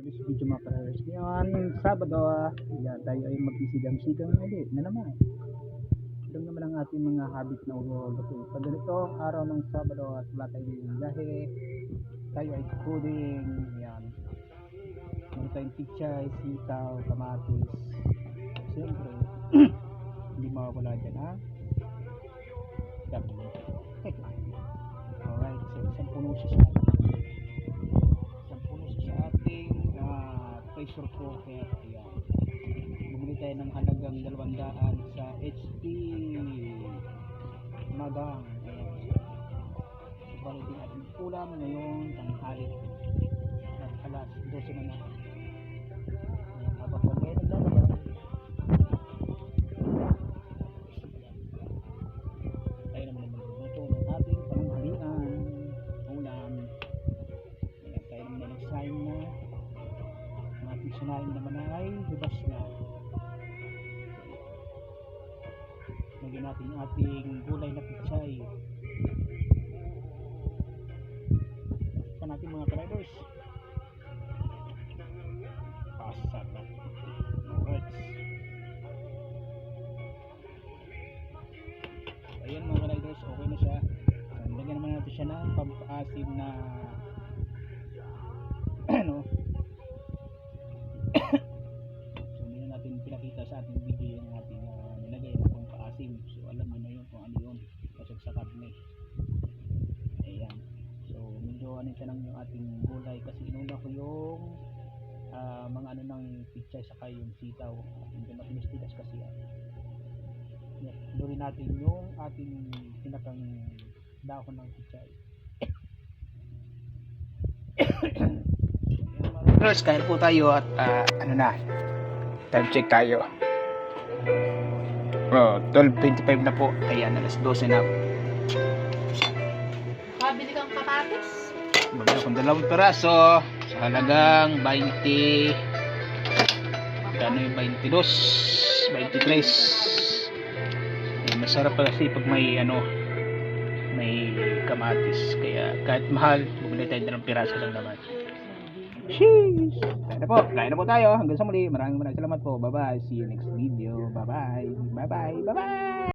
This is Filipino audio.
Today's video mga ka-riders. Ngayon, Sabado, yan, tayo ay magsisigang-sigang ulit na naman. Doon naman ang ating mga habit na ulo-ulo. Pag ganito, araw ng Sabado at wala tayong biyahe, tayo ay cooling, yan. Meron tayong pichay, sitaw, kamatis. Siyempre, hindi mawawala dyan, ha? Dami. Alright, so isang puno siya sa atin. Pressure cooker. Ayan. Bumili tayo ng halagang 200 sa HP Magang. Ayan. So, bali din ating ulam ngayon tanghali at alas 12 na naman. Ayan, habang kami naglalaba, tayo naman magluluto ng ating panghalian ulam. Ayan, tayo naman nag-sign na ating sinain naman ay hibas na. Lagyan natin yung ating gulay na pichay. Ito natin mga ka-riders. Pasad na. Alright. Ayan mga ka-riders, okay na siya. Lagyan naman natin siya ng pampaasim na ano. So hindi na natin pinakita sa ating video yung ating nilagay na pang paasim. So alam mo na yun kung ano yun kasi sa karne. Ayan. So medyo ano siya lang yung ating gulay kasi inuna ko yung mga ano ng pichay saka yung sitaw. Medyo matinis-tigas kasi yan. Lurin natin yung ating pinakang dahon ng pichay. First, kain po tayo at ano na, time check tayo. 12:25 na po. Ayan, alas 12 na. Pabili kang kamatis? Bumili akong 2 peraso sa halagang 20. Gano yung 22, 23. Ayan, masarap pa kasi pag may ano, may kamatis. Kaya kahit mahal, bumili tayo ng peraso lang naman. Sheesh! Kain na po tayo. Hanggang sa muli. Maraming salamat po. Bye bye. See you next video. Bye bye. Bye bye. Bye bye.